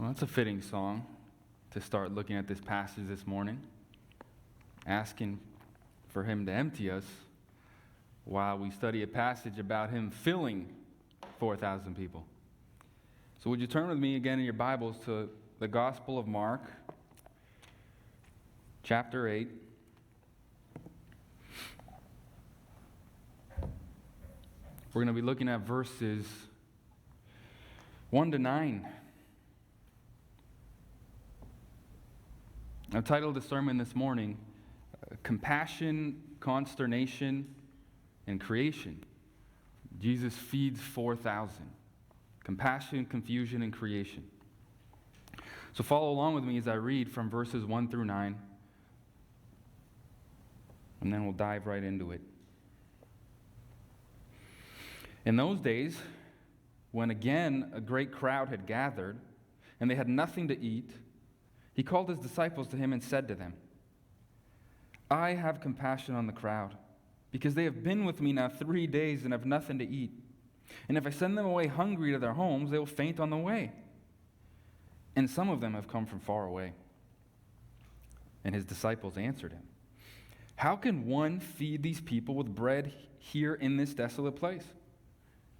Well, that's a fitting song to start looking at this passage this morning, asking for him to empty us while we study a passage about him filling 4,000 people. So would you turn with me again in your Bibles to the Gospel of Mark, chapter 8. We're going to be looking at verses 1 to 9. I've titled the sermon this morning, Compassion, Consternation, and Creation. Jesus feeds 4,000. Compassion, confusion, and creation. So follow along with me as I read from verses 1 through 9, and then we'll dive right into it. In those days, when again a great crowd had gathered, and they had nothing to eat, he called his disciples to him and said to them, I have compassion on the crowd, because they have been with me now 3 days and have nothing to eat. And if I send them away hungry to their homes, they will faint on the way. And some of them have come from far away. And his disciples answered him, How can one feed these people with bread here in this desolate place?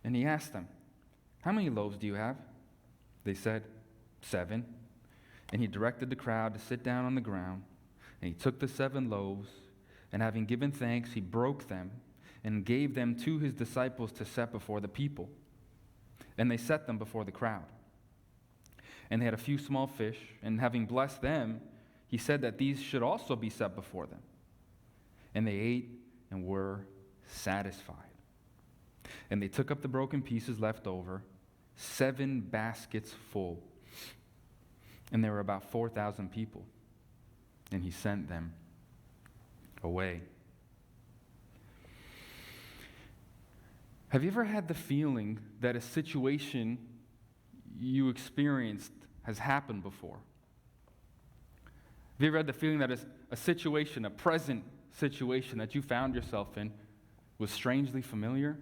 And he asked them, How many loaves do you have? They said, 7. And he directed the crowd to sit down on the ground. And he took the 7 loaves, and having given thanks, he broke them and gave them to his disciples to set before the people. And they set them before the crowd. And they had a few small fish, and having blessed them, he said that these should also be set before them. And they ate and were satisfied. And they took up the broken pieces left over, 7 baskets full. And there were about 4,000 people. And he sent them away. Have you ever had the feeling that a situation you experienced has happened before? Have you ever had the feeling that a situation, a present situation that you found yourself in was strangely familiar?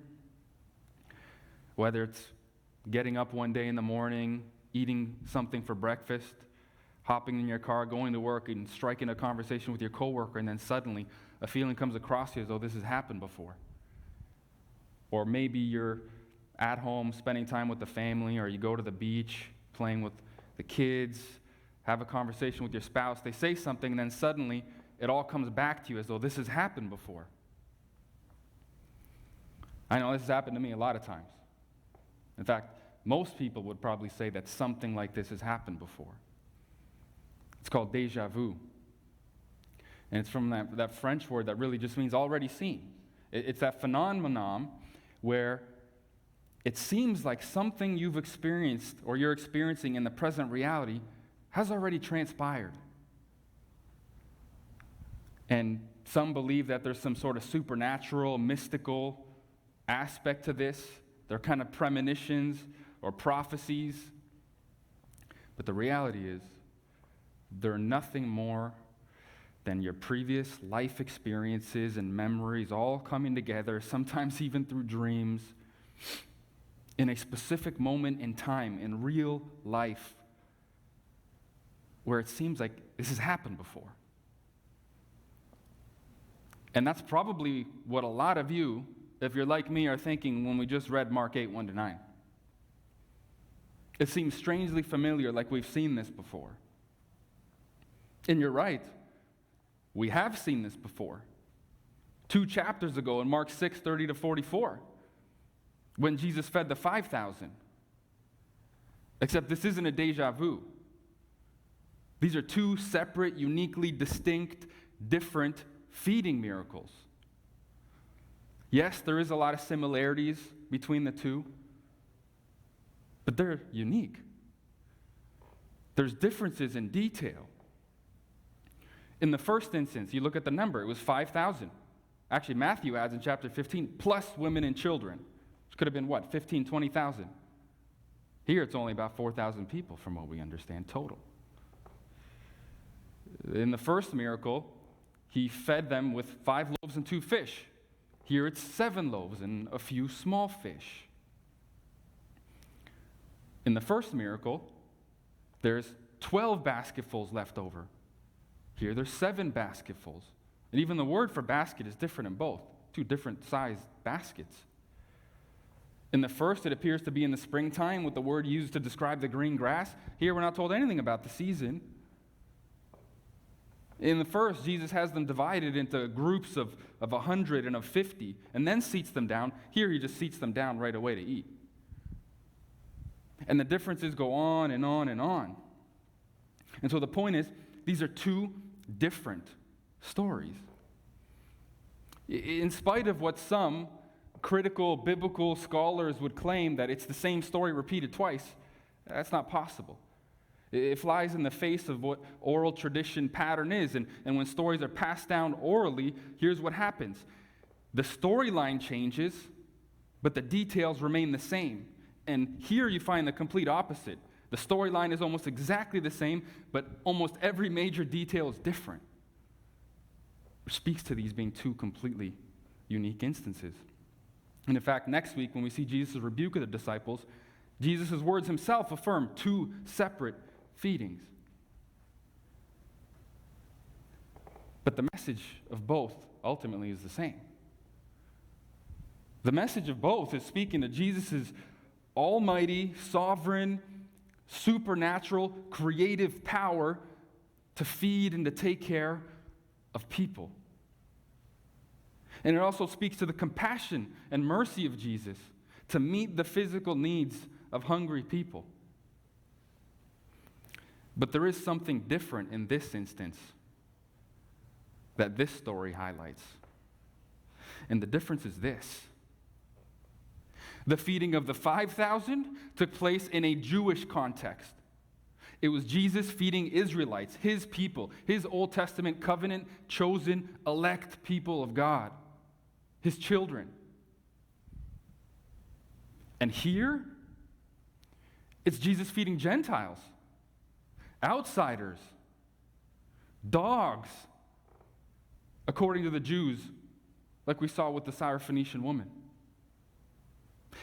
Whether it's getting up one day in the morning, eating something for breakfast, hopping in your car, going to work, and striking a conversation with your coworker, and then suddenly a feeling comes across you as though this has happened before. Or maybe you're at home spending time with the family, or you go to the beach playing with the kids, have a conversation with your spouse. They say something, and then suddenly it all comes back to you as though this has happened before. I know this has happened to me a lot of times. In fact, most people would probably say that something like this has happened before. It's called Deja Vu. And it's from that French word that really just means already seen. It's that phenomenon where it seems like something you've experienced or you're experiencing in the present reality has already transpired. And some believe that there's some sort of supernatural, mystical aspect to this. They're kind of premonitions or prophecies. But the reality is, they're nothing more than your previous life experiences and memories all coming together, sometimes even through dreams, in a specific moment in time, in real life, where it seems like this has happened before. And that's probably what a lot of you, if you're like me, are thinking when we just read Mark 8, 1 to 9. It seems strangely familiar, like we've seen this before. And you're right. We have seen this before. 2 chapters ago in Mark 6, 30 to 44, when Jesus fed the 5,000. Except this isn't a deja vu. These are 2 separate, uniquely distinct, different feeding miracles. Yes, there is a lot of similarities between the 2, but they're unique. There's differences in detail. In the first instance, you look at the number, it was 5,000. Actually, Matthew adds in chapter 15, plus women and children, which could have been what, 15, 20,000. Here it's only about 4,000 people from what we understand total. In the first miracle, he fed them with 5 loaves and 2 fish. Here it's 7 loaves and a few small fish. In the first miracle, There's 12 basketfuls left over. Here, there's 7 basketfuls. And even the word for basket is different in both, 2 different sized baskets. In the first, it appears to be in the springtime with the word used to describe the green grass. Here, we're not told anything about the season. In the first, Jesus has them divided into groups of 100 and of 50, and then seats them down. Here, he just seats them down right away to eat. And the differences go on and on and on. And so the point is, these are 2 different stories. In spite of what some critical biblical scholars would claim that it's the same story repeated twice, that's not possible. It flies in the face of what oral tradition pattern is. And when stories are passed down orally, here's what happens. The storyline changes, but the details remain the same. And here you find the complete opposite. The storyline is almost exactly the same, but almost every major detail is different, which speaks to these being 2 completely unique instances. And in fact, next week when we see Jesus' rebuke of the disciples, Jesus' words himself affirm 2 separate feedings. But the message of both ultimately is the same. The message of both is speaking to Jesus' almighty, sovereign, supernatural, creative power to feed and to take care of people. And it also speaks to the compassion and mercy of Jesus to meet the physical needs of hungry people. But there is something different in this instance that this story highlights. And the difference is this. The feeding of the 5,000 took place in a Jewish context. It was Jesus feeding Israelites, his people, his Old Testament covenant, chosen, elect people of God, his children. And here, it's Jesus feeding Gentiles, outsiders, dogs, according to the Jews, like we saw with the Syrophoenician woman.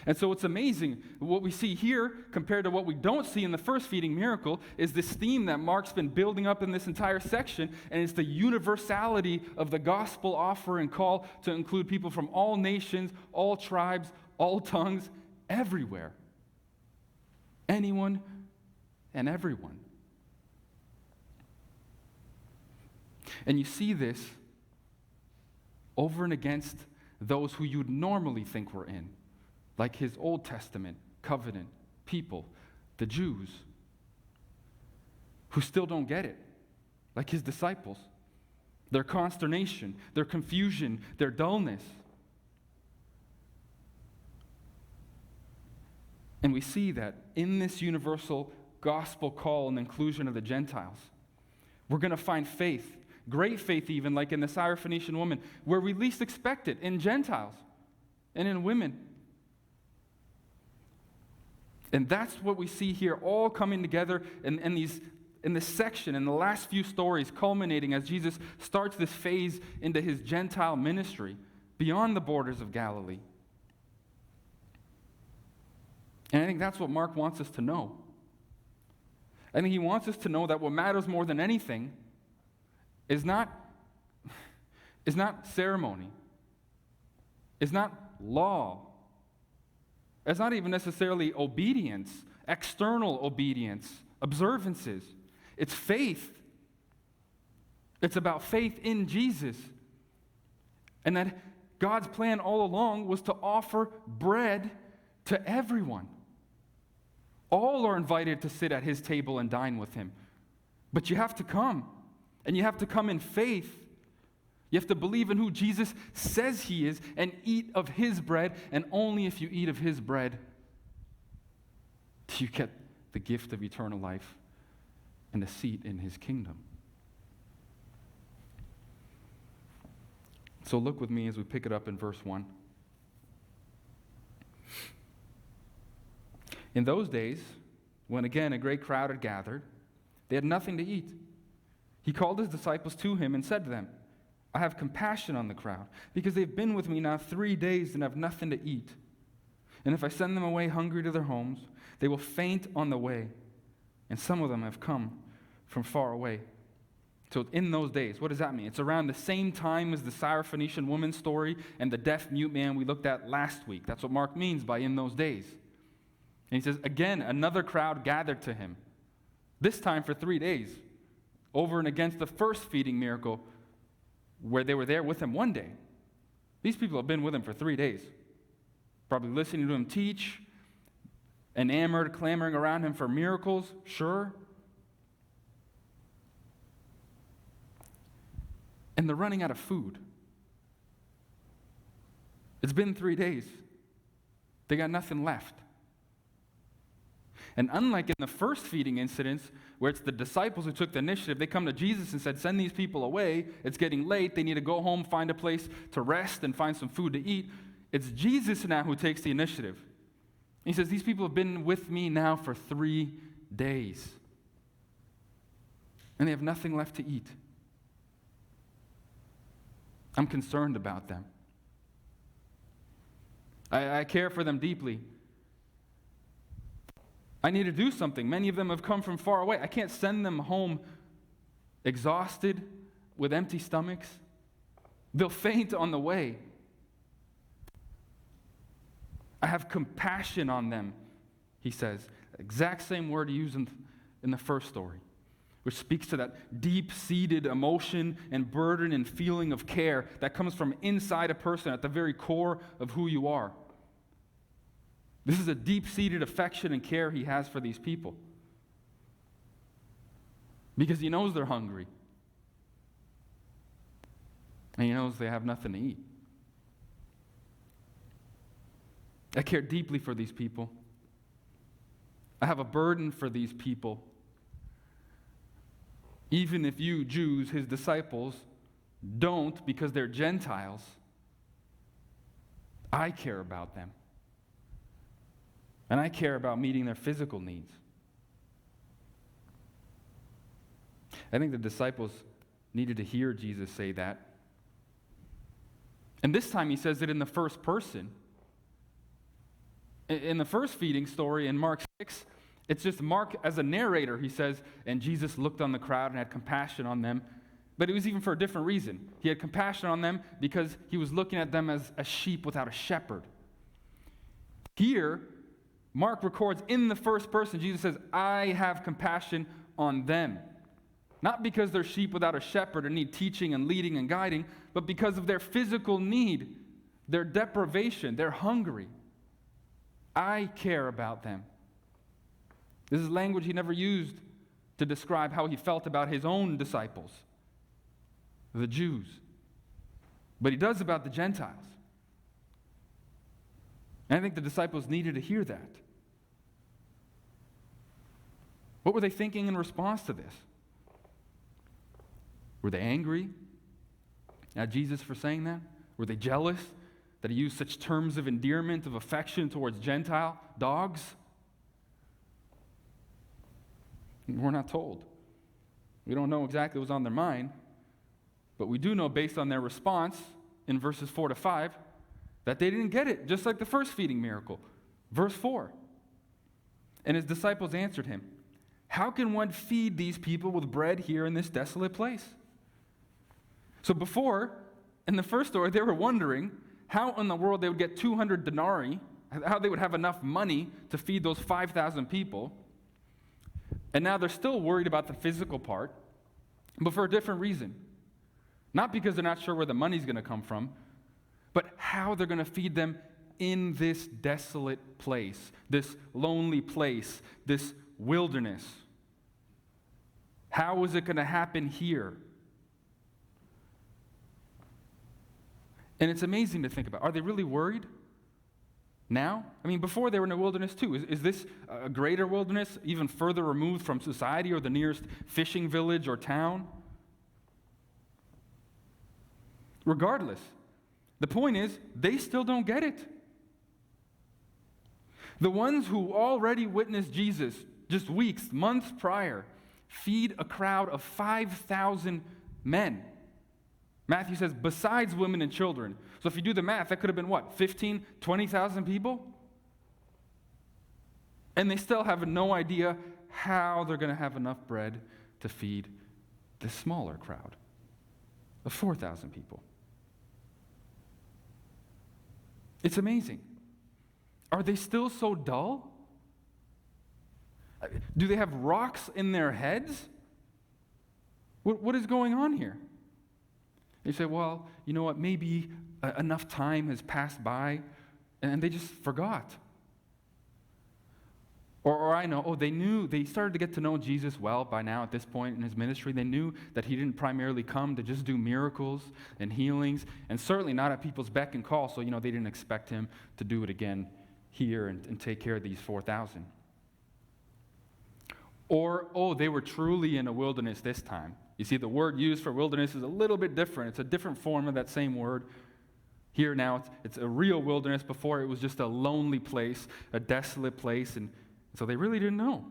And so it's amazing. What we see here, compared to what we don't see in the first feeding miracle, is this theme that Mark's been building up in this entire section, and it's the universality of the gospel offer and call to include people from all nations, all tribes, all tongues, everywhere. Anyone and everyone. And you see this over and against those who you'd normally think were in, like his Old Testament covenant people, the Jews, who still don't get it, like his disciples, their consternation, their confusion, their dullness. And we see that in this universal gospel call and inclusion of the Gentiles, we're going to find faith, great faith even, like in the Syrophoenician woman, where we least expect it, in Gentiles and in women. And that's what we see here, all coming together in this section, in the last few stories, culminating as Jesus starts this phase into his Gentile ministry beyond the borders of Galilee. And I think that's what Mark wants us to know. I think he wants us to know that what matters more than anything is not ceremony, is not law. It's not even necessarily obedience, external obedience, observances. It's faith. It's about faith in Jesus. And that God's plan all along was to offer bread to everyone. All are invited to sit at his table and dine with him. But you have to come. And you have to come in faith. You have to believe in who Jesus says he is and eat of his bread, and only if you eat of his bread do you get the gift of eternal life and a seat in his kingdom. So look with me as we pick it up in verse 1. In those days, when again a great crowd had gathered, they had nothing to eat. He called his disciples to him and said to them, I have compassion on the crowd, because they've been with me now 3 days and have nothing to eat. And if I send them away hungry to their homes, they will faint on the way, and some of them have come from far away. So in those days, what does that mean? It's around the same time as the Syrophoenician woman story and the deaf mute man we looked at last week. That's what Mark means by in those days. And he says, again, another crowd gathered to him, this time for 3 days, over and against the first feeding miracle where they were there with him one day. These people have been with him for 3 days, probably listening to him teach, enamored, clamoring around him for miracles, sure. And they're running out of food. It's been 3 days. They got nothing left. And unlike in the first feeding incidents, where it's the disciples who took the initiative, they come to Jesus and said, send these people away. It's getting late. They need to go home, find a place to rest, and find some food to eat. It's Jesus now who takes the initiative. He says, these people have been with me now for 3 days. And they have nothing left to eat. I'm concerned about them. I care for them deeply. I need to do something. Many of them have come from far away. I can't send them home exhausted with empty stomachs. They'll faint on the way. I have compassion on them, he says. Exact same word he used in the first story, which speaks to that deep-seated emotion and burden and feeling of care that comes from inside a person at the very core of who you are. This is a deep-seated affection and care he has for these people. Because he knows they're hungry. And he knows they have nothing to eat. I care deeply for these people. I have a burden for these people. Even if you Jews, his disciples, don't because they're Gentiles, I care about them. And I care about meeting their physical needs. I think the disciples needed to hear Jesus say that. And this time he says it in the first person. In the first feeding story in Mark 6, it's just Mark as a narrator. He says, and Jesus looked on the crowd and had compassion on them. But it was even for a different reason. He had compassion on them because he was looking at them as a sheep without a shepherd. Here, Mark records in the first person, Jesus says, I have compassion on them. Not because they're sheep without a shepherd and need teaching and leading and guiding, but because of their physical need, their deprivation, they're hungry. I care about them. This is language he never used to describe how he felt about his own disciples, the Jews. But he does about the Gentiles. And I think the disciples needed to hear that. What were they thinking in response to this? Were they angry at Jesus for saying that? Were they jealous that he used such terms of endearment, of affection towards Gentile dogs? We're not told. We don't know exactly what was on their mind, but we do know based on their response in verses 4 to 5 that they didn't get it, just like the first feeding miracle. Verse 4. And his disciples answered him, how can one feed these people with bread here in this desolate place? So before, in the first story, they were wondering how in the world they would get 200 denarii, how they would have enough money to feed those 5,000 people. And now they're still worried about the physical part, but for a different reason. Not because they're not sure where the money's going to come from, but how they're going to feed them in this desolate place, this lonely place, this wilderness. How is it going to happen here? And it's amazing to think about. Are they really worried now? I mean, before they were in the wilderness too. Is this a greater wilderness, even further removed from society or the nearest fishing village or town? Regardless, the point is, they still don't get it. The ones who already witnessed Jesus just weeks, months prior, feed a crowd of 5,000 men. Matthew says, besides women and children. So if you do the math, that could have been what, 15, 20,000 people? And they still have no idea how they're going to have enough bread to feed this smaller crowd of 4,000 people. It's amazing. Are they still so dull? Do they have rocks in their heads? What is going on here? They say, well, you know what, maybe enough time has passed by and they just forgot. Or I know, they started to get to know Jesus well by now at this point in his ministry. They knew that he didn't primarily come to just do miracles and healings, and certainly not at people's beck and call, so, they didn't expect him to do it again here and take care of these 4,000. Or, they were truly in a wilderness this time. You see, the word used for wilderness is a little bit different. It's a different form of that same word. Here now, it's a real wilderness. Before, it was just a lonely place, a desolate place, and so they really didn't know.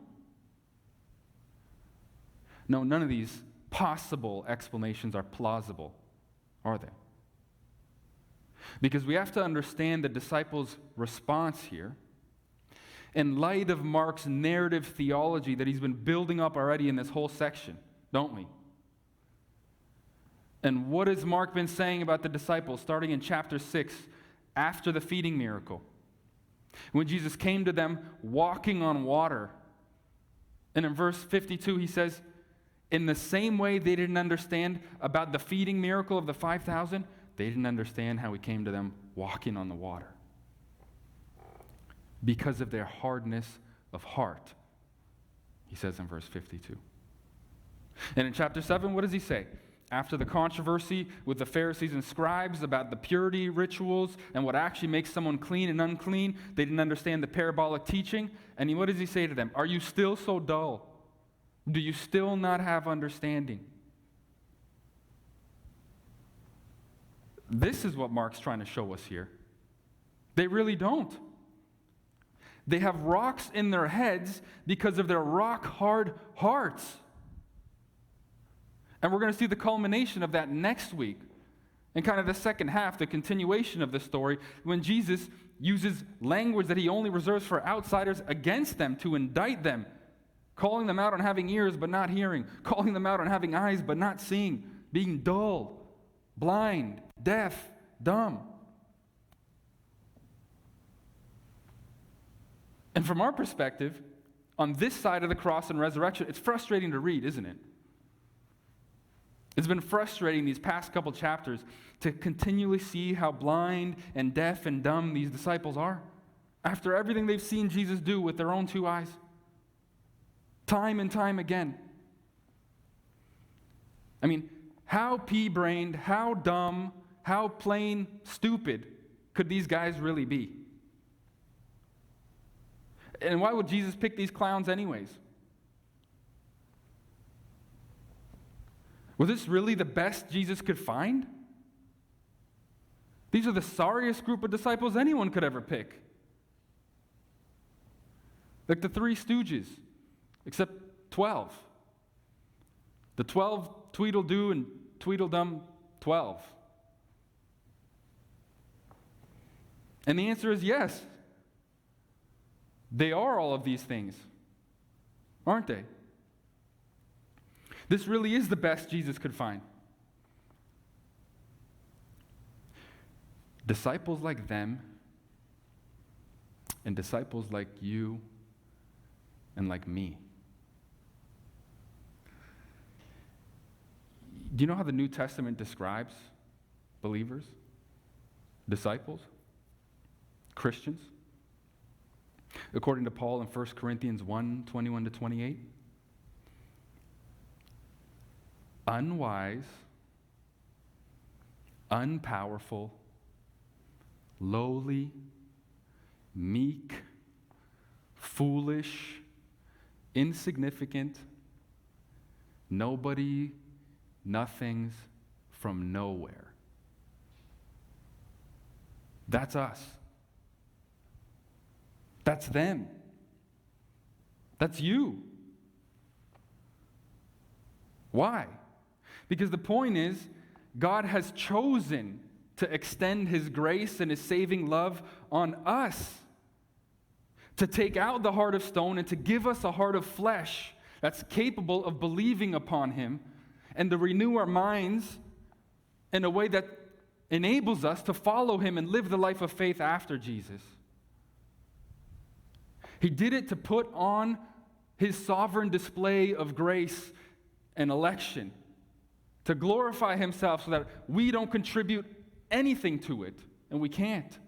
No, none of these possible explanations are plausible, are they? Because we have to understand the disciples' response here in light of Mark's narrative theology that he's been building up already in this whole section, don't we? And what has Mark been saying about the disciples starting in chapter 6 after the feeding miracle? When Jesus came to them walking on water. And in verse 52, he says, in the same way they didn't understand about the feeding miracle of the 5,000, they didn't understand how he came to them walking on the water. Because of their hardness of heart, he says in verse 52. And in chapter 7, what does he say? After the controversy with the Pharisees and scribes about the purity rituals and what actually makes someone clean and unclean, they didn't understand the parabolic teaching. And what does he say to them? Are you still so dull? Do you still not have understanding? This is what Mark's trying to show us here. They really don't. They have rocks in their heads because of their rock-hard hearts. And we're going to see the culmination of that next week, and kind of the second half, the continuation of the story, when Jesus uses language that he only reserves for outsiders against them to indict them, calling them out on having ears but not hearing, calling them out on having eyes but not seeing, being dull, blind, deaf, dumb. And from our perspective, on this side of the cross and resurrection, it's frustrating to read, isn't it? It's been frustrating these past couple chapters to continually see how blind and deaf and dumb these disciples are after everything they've seen Jesus do with their own two eyes, time and time again. I mean, how pea-brained, how dumb, how plain stupid could these guys really be? And why would Jesus pick these clowns anyways? Was this really the best Jesus could find? These are the sorriest group of disciples anyone could ever pick. Like the Three Stooges, except 12. The 12 Tweedledoo and Tweedledum 12. And the answer is yes. They are all of these things, aren't they? This really is the best Jesus could find. Disciples like them and disciples like you and like me. Do you know how the New Testament describes believers, disciples, Christians? According to Paul in 1 Corinthians 1, 21 to 28, unwise, unpowerful, lowly, meek, foolish, insignificant, nobody, nothings, from nowhere. That's us. That's them. That's you. Why? Because the point is, God has chosen to extend his grace and his saving love on us, to take out the heart of stone and to give us a heart of flesh that's capable of believing upon him, and to renew our minds in a way that enables us to follow him and live the life of faith after Jesus. He did it to put on his sovereign display of grace and election, to glorify himself so that we don't contribute anything to it, and we can't.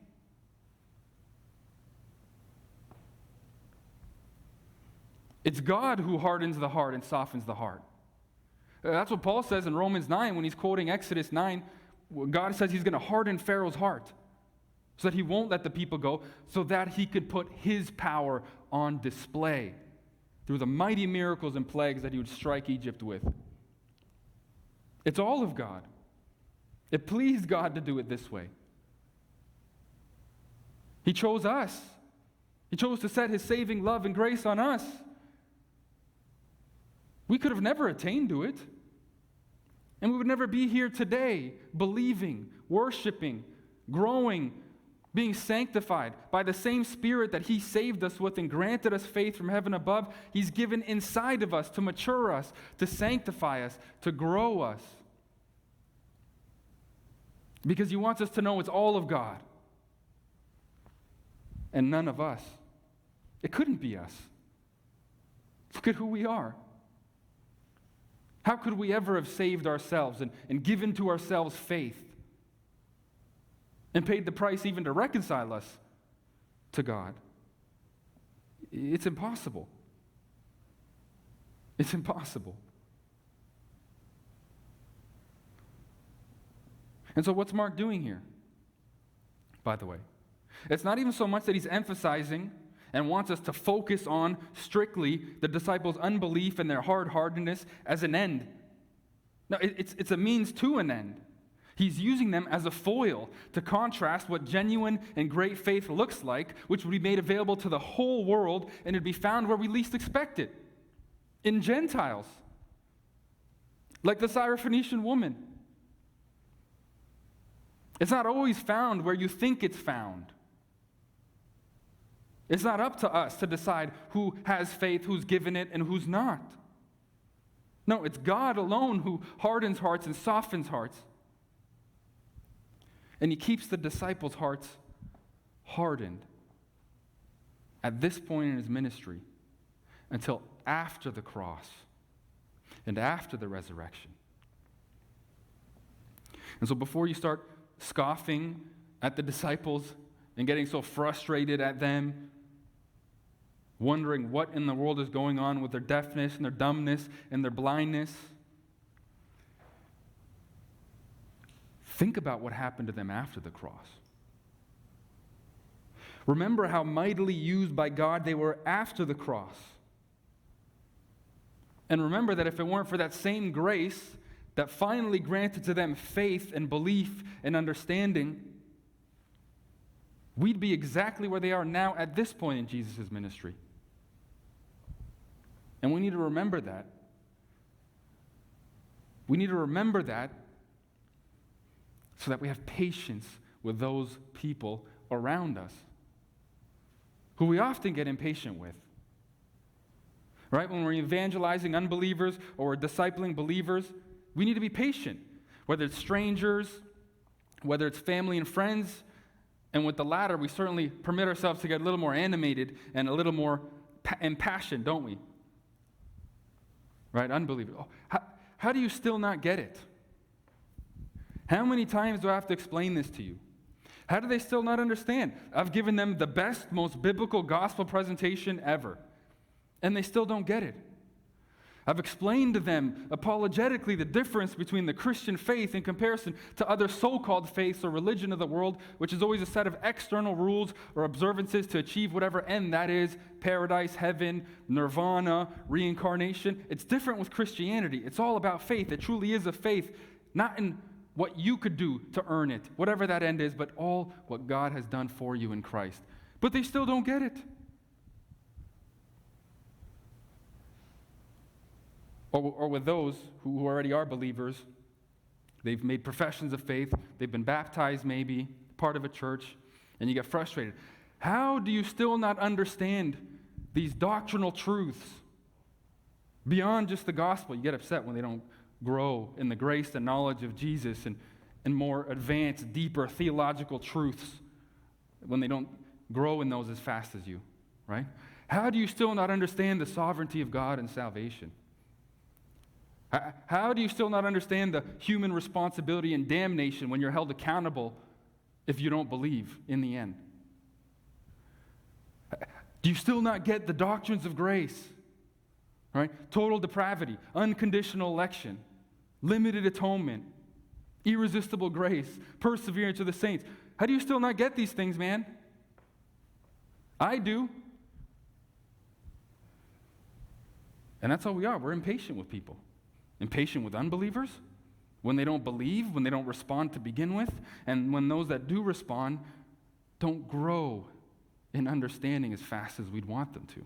It's God who hardens the heart and softens the heart. That's what Paul says in Romans 9 when he's quoting Exodus 9. God says he's going to harden Pharaoh's heart so that he won't let the people go, so that he could put his power on display through the mighty miracles and plagues that he would strike Egypt with. It's all of God. It pleased God to do it this way. He chose us. He chose to set his saving love and grace on us. We could have never attained to it. And we would never be here today, believing, worshiping, growing, being sanctified by the same Spirit that he saved us with and granted us faith from heaven above. He's given inside of us to mature us, to sanctify us, to grow us. Because he wants us to know it's all of God and none of us. It couldn't be us. Look at who we are. How could we ever have saved ourselves and given to ourselves faith and paid the price even to reconcile us to God? It's impossible. It's impossible. And so what's Mark doing here, by the way? It's not even so much that he's emphasizing and wants us to focus on strictly the disciples' unbelief and their hard-heartedness as an end. No, it's a means to an end. He's using them as a foil to contrast what genuine and great faith looks like, which would be made available to the whole world, and it'd be found where we least expect it, in Gentiles, like the Syrophoenician woman. It's not always found where you think it's found. It's not up to us to decide who has faith, who's given it, and who's not. No, it's God alone who hardens hearts and softens hearts. And he keeps the disciples' hearts hardened at this point in his ministry until after the cross and after the resurrection. And so before you start scoffing at the disciples and getting so frustrated at them, wondering what in the world is going on with their deafness and their dumbness and their blindness, think about what happened to them after the cross. Remember how mightily used by God they were after the cross. And remember that if it weren't for that same grace that finally granted to them faith and belief and understanding, we'd be exactly where they are now at this point in Jesus' ministry. And we need to remember that. We need to remember that so that we have patience with those people around us who we often get impatient with. Right? When we're evangelizing unbelievers or we're discipling believers, we need to be patient, whether it's strangers, whether it's family and friends. And with the latter, we certainly permit ourselves to get a little more animated and a little more impassioned, don't we? Right? Unbelievers. Oh, how do you still not get it? How many times do I have to explain this to you? How do they still not understand? I've given them the best, most biblical gospel presentation ever, and they still don't get it. I've explained to them apologetically the difference between the Christian faith in comparison to other so-called faiths or religion of the world, which is always a set of external rules or observances to achieve whatever end that is, paradise, heaven, nirvana, reincarnation. It's different with Christianity. It's all about faith. It truly is a faith, not in what you could do to earn it, whatever that end is, but all what God has done for you in Christ. But they still don't get it. Or with those who already are believers, they've made professions of faith, they've been baptized maybe, part of a church, and you get frustrated. How do you still not understand these doctrinal truths beyond just the gospel? You get upset when they don't grow in the grace and knowledge of Jesus and more advanced, deeper theological truths, when they don't grow in those as fast as you, right? How do you still not understand the sovereignty of God and salvation? How do you still not understand the human responsibility and damnation when you're held accountable if you don't believe in the end? Do you still not get the doctrines of grace? Right? Total depravity, unconditional election, limited atonement, irresistible grace, perseverance of the saints. How do you still not get these things, man? I do. And that's how we are. We're impatient with people. Impatient with unbelievers when they don't believe, when they don't respond to begin with, and when those that do respond don't grow in understanding as fast as we'd want them to.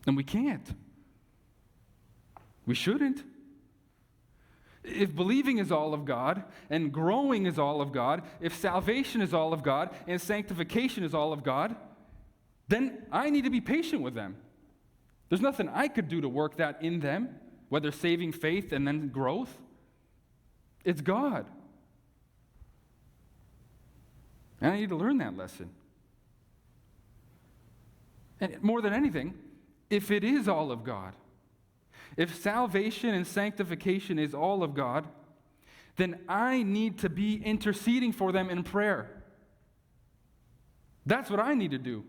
And we can't. We shouldn't. If believing is all of God, and growing is all of God, if salvation is all of God, and sanctification is all of God, then I need to be patient with them. There's nothing I could do to work that in them, whether saving faith and then growth. It's God. And I need to learn that lesson. And more than anything, if it is all of God, if salvation and sanctification is all of God, then I need to be interceding for them in prayer. That's what I need to do.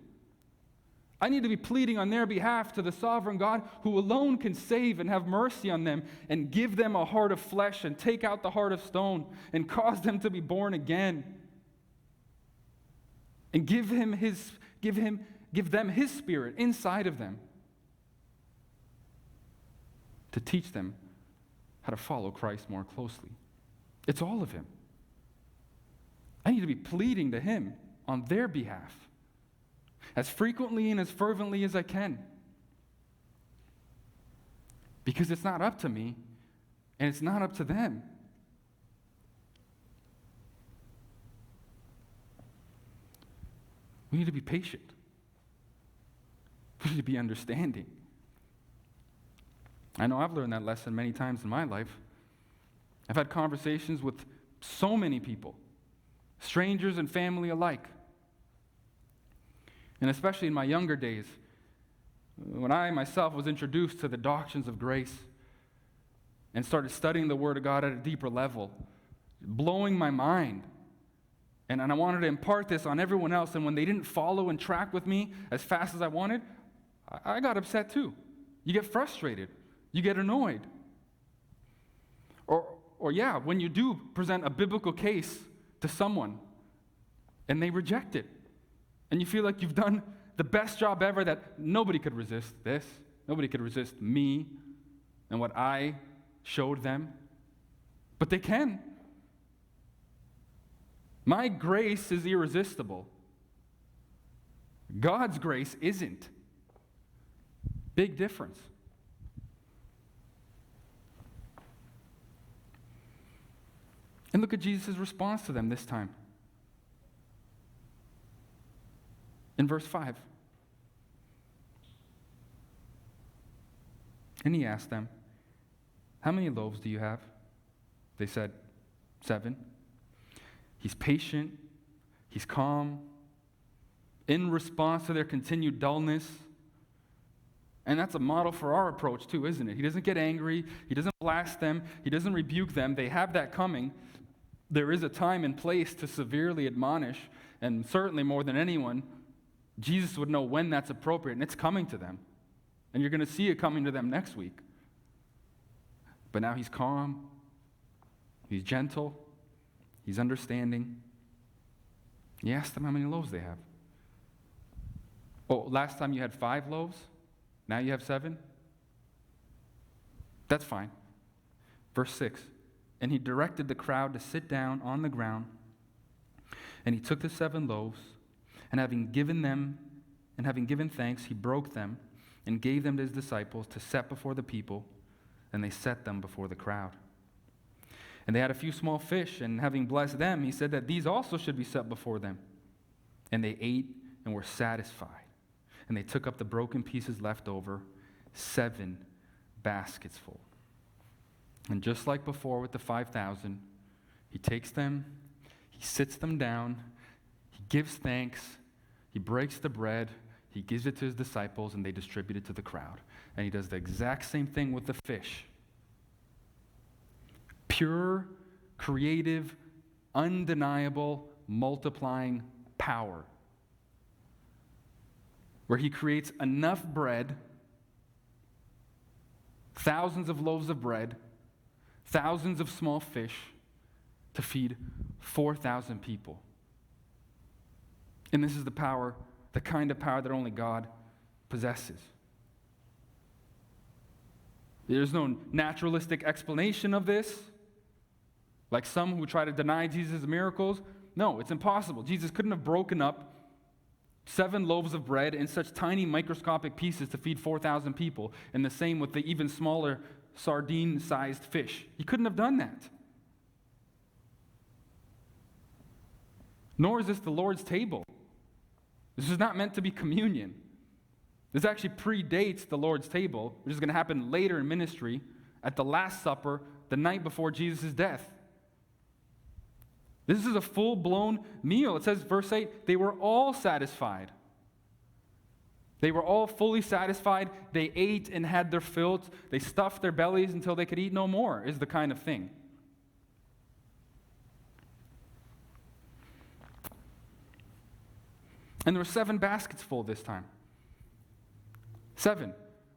I need to be pleading on their behalf to the sovereign God who alone can save and have mercy on them and give them a heart of flesh and take out the heart of stone and cause them to be born again. And give them his spirit inside of them to teach them how to follow Christ more closely. It's all of him. I need to be pleading to him on their behalf as frequently and as fervently as I can. Because it's not up to me, and it's not up to them. We need to be patient. We need to be understanding. I know I've learned that lesson many times in my life. I've had conversations with so many people, strangers and family alike. And especially in my younger days, when I myself was introduced to the doctrines of grace and started studying the Word of God at a deeper level, blowing my mind. And I wanted to impart this on everyone else, and when they didn't follow and track with me as fast as I wanted, I got upset too. You get frustrated. You get annoyed. Or yeah, when you do present a biblical case to someone and they reject it, and you feel like you've done the best job ever, that nobody could resist this. Nobody could resist me and what I showed them. But they can. My grace is irresistible. God's grace isn't. Big difference. And look at Jesus' response to them this time. In verse 5. And he asked them, "How many loaves do you have?" They said, 7. He's patient. He's calm. In response to their continued dullness. And that's a model for our approach too, isn't it? He doesn't get angry. He doesn't blast them. He doesn't rebuke them. They have that coming. There is a time and place to severely admonish, and certainly more than anyone, Jesus would know when that's appropriate, and it's coming to them. And you're going to see it coming to them next week. But now he's calm. He's gentle. He's understanding. He asked them how many loaves they have. Oh, last time you had 5 loaves? Now you have 7? That's fine. Verse 6. And he directed the crowd to sit down on the ground. And he took the 7 loaves, and having given thanks, he broke them and gave them to his disciples to set before the people, and they set them before the crowd. And they had a few small fish, and having blessed them, he said that these also should be set before them. And they ate and were satisfied. And they took up the broken pieces left over, 7 baskets full. And just like before with the 5,000, he takes them, he sits them down, he gives thanks, he breaks the bread, he gives it to his disciples, and they distribute it to the crowd. And he does the exact same thing with the fish. Pure, creative, undeniable, multiplying power. Where he creates enough bread, thousands of loaves of bread, thousands of small fish, to feed 4,000 people. And this is the power, the kind of power that only God possesses. There's no naturalistic explanation of this, like some who try to deny Jesus' miracles. No, it's impossible. Jesus couldn't have broken up 7 loaves of bread in such tiny microscopic pieces to feed 4,000 people, and the same with the even smaller sardine-sized fish. He couldn't have done that. Nor is this the Lord's table. This is not meant to be communion. This actually predates the Lord's table, which is going to happen later in ministry, at the Last Supper, the night before Jesus' death. This is a full-blown meal. It says, verse 8, they were all satisfied. They were all fully satisfied. They ate and had their fill. They stuffed their bellies until they could eat no more, is the kind of thing. And there were 7 baskets full this time. 7.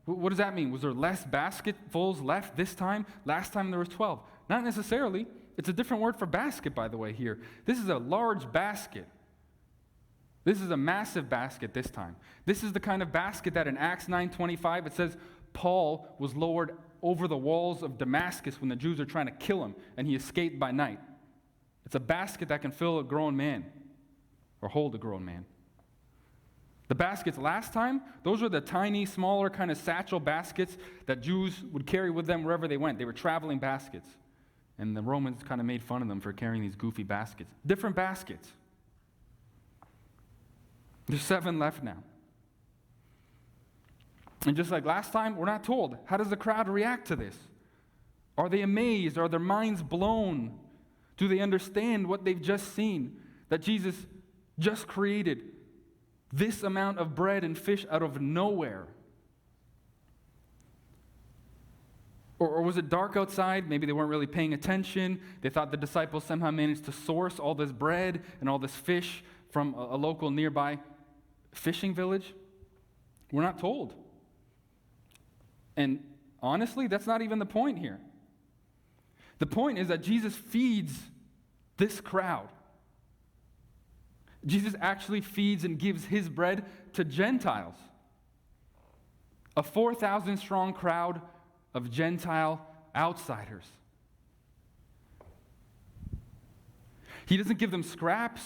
What does that mean? Was there less basketfuls left this time? Last time there was 12. Not necessarily. It's a different word for basket, by the way, here. This is a large basket. This is a massive basket this time. This is the kind of basket that in Acts 9:25 it says Paul was lowered over the walls of Damascus when the Jews are trying to kill him, and he escaped by night. It's a basket that can fill a grown man or hold a grown man. The baskets last time, those were the tiny, smaller kind of satchel baskets that Jews would carry with them wherever they went. They were traveling baskets. And the Romans kind of made fun of them for carrying these goofy baskets. Different baskets. There's 7 left now. And just like last time, we're not told. How does the crowd react to this? Are they amazed? Are their minds blown? Do they understand what they've just seen? That Jesus just created this amount of bread and fish out of nowhere? Or was it dark outside? Maybe they weren't really paying attention. They thought the disciples somehow managed to source all this bread and all this fish from a local nearby fishing village. We're not told. And honestly, that's not even the point here. The point is that Jesus feeds this crowd. Jesus actually feeds and gives his bread to Gentiles. A 4,000 strong crowd of Gentile outsiders. He doesn't give them scraps.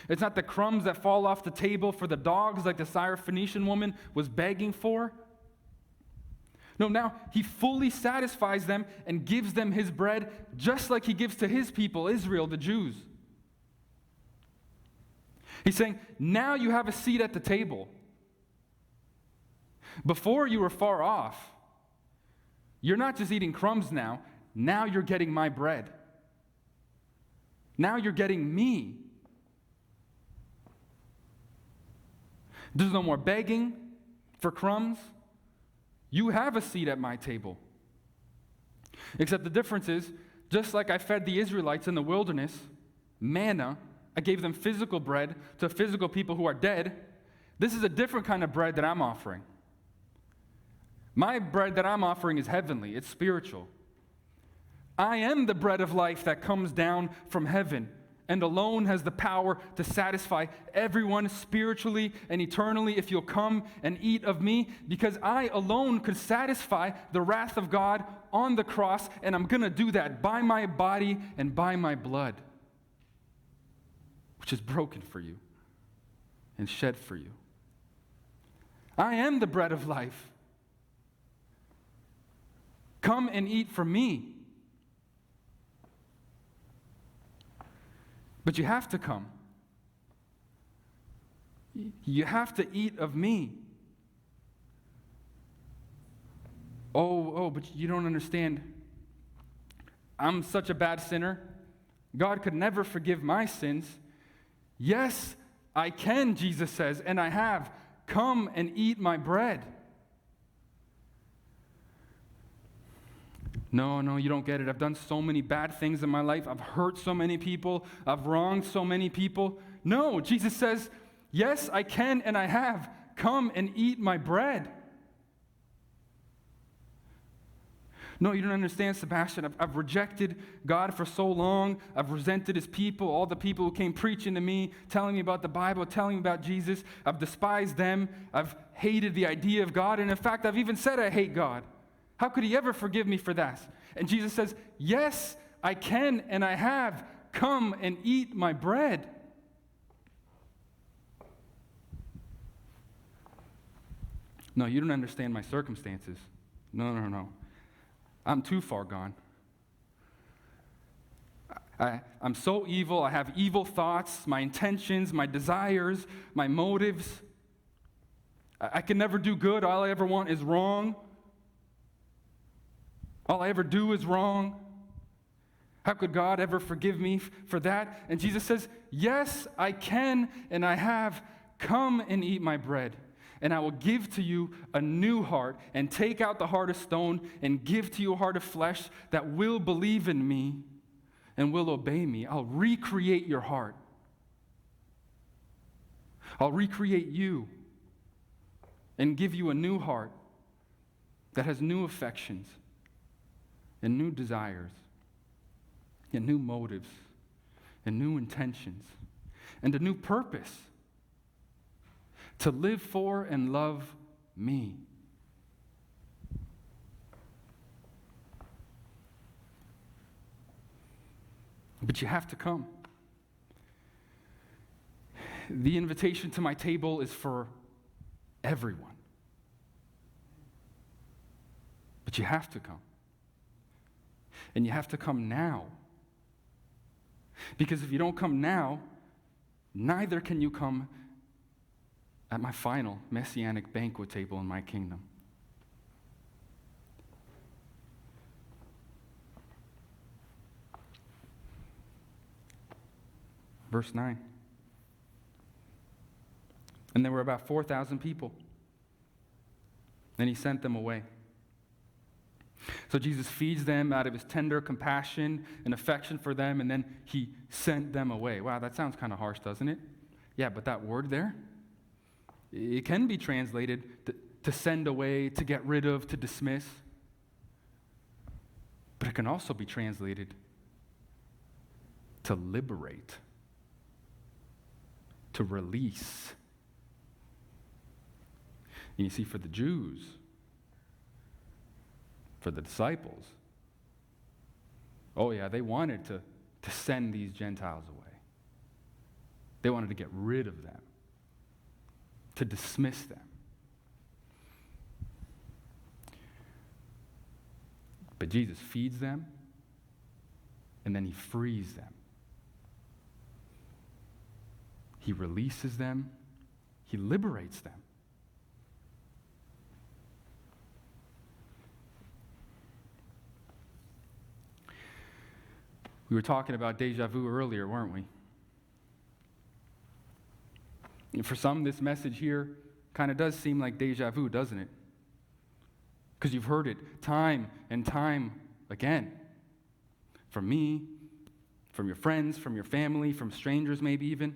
It's not the crumbs that fall off the table for the dogs like the Syrophoenician woman was begging for. No, now he fully satisfies them and gives them his bread just like he gives to his people, Israel, the Jews. He's saying, now you have a seat at the table. Before you were far off. You're not just eating crumbs now. Now you're getting my bread. Now you're getting me. There's no more begging for crumbs. You have a seat at my table. Except the difference is, just like I fed the Israelites in the wilderness, manna, I gave them physical bread to physical people who are dead. This is a different kind of bread that I'm offering. My bread that I'm offering is heavenly. It's spiritual. I am the bread of life that comes down from heaven and alone has the power to satisfy everyone spiritually and eternally if you'll come and eat of me, because I alone could satisfy the wrath of God on the cross, and I'm going to do that by my body and by my blood, which is broken for you and shed for you. I am the bread of life. Come and eat from me. But you have to come. You have to eat of me. Oh, but you don't understand. I'm such a bad sinner. God could never forgive my sins. Yes, I can, Jesus says, and I have. Come and eat my bread. No, you don't get it. I've done so many bad things in my life. I've hurt so many people. I've wronged so many people. No, Jesus says, yes, I can and I have. Come and eat my bread. No, you don't understand, Sebastian. I've rejected God for so long. I've resented his people, all the people who came preaching to me, telling me about the Bible, telling me about Jesus. I've despised them. I've hated the idea of God. And in fact, I've even said I hate God. How could he ever forgive me for that? And Jesus says, yes, I can and I have. Come and eat my bread. No, you don't understand my circumstances. No. I'm too far gone. I'm so evil. I have evil thoughts, my intentions, my desires, my motives. I can never do good. All I ever want is wrong. All I ever do is wrong. How could God ever forgive me for that? And Jesus says, yes, I can and I have. Come and eat my bread. And I will give to you a new heart and take out the heart of stone and give to you a heart of flesh that will believe in me and will obey me. I'll recreate your heart. I'll recreate you and give you a new heart that has new affections and new desires and new motives and new intentions and a new purpose to live for and love me. But you have to come. The invitation to my table is for everyone. But you have to come. And you have to come now. Because if you don't come now, neither can you come at my final messianic banquet table in my kingdom. Verse 9. And there were about 4,000 people. Then he sent them away. So Jesus feeds them out of his tender compassion and affection for them, and then he sent them away. Wow, that sounds kind of harsh, doesn't it? Yeah, but that word there, it can be translated to send away, to get rid of, to dismiss. But it can also be translated to liberate, to release. And you see, for the Jews, for the disciples, oh yeah, they wanted to send these Gentiles away. They wanted to get rid of them, to dismiss them. But Jesus feeds them, and then he frees them. He releases them. He liberates them. We were talking about deja vu earlier, weren't we? And for some, this message here kind of does seem like deja vu, doesn't it? Because you've heard it time and time again. From me, from your friends, from your family, from strangers maybe even.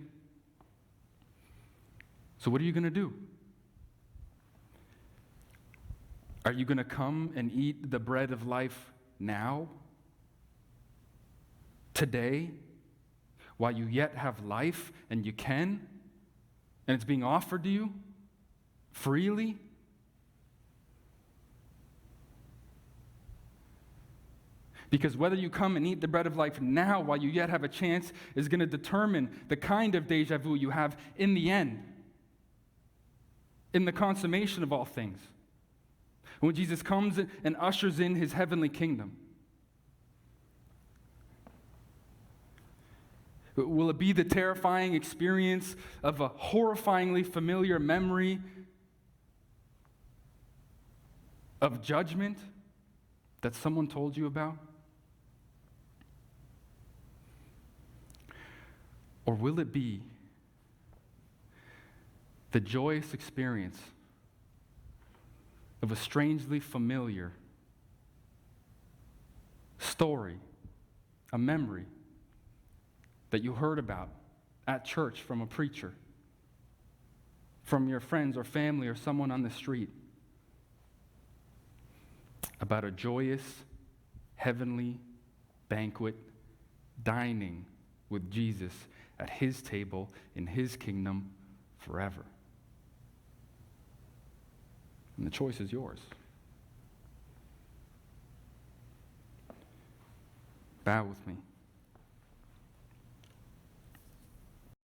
So what are you going to do? Are you going to come and eat the bread of life now? Today? While you yet have life and you can? And it's being offered to you freely? Because whether you come and eat the bread of life now while you yet have a chance is going to determine the kind of deja vu you have in the end, in the consummation of all things. When Jesus comes and ushers in his heavenly kingdom. Will it be the terrifying experience of a horrifyingly familiar memory of judgment that someone told you about? Or will it be the joyous experience of a strangely familiar story, a memory that you heard about at church from a preacher, from your friends or family or someone on the street, about a joyous, heavenly banquet, dining with Jesus at his table in his kingdom forever? And the choice is yours. Bow with me.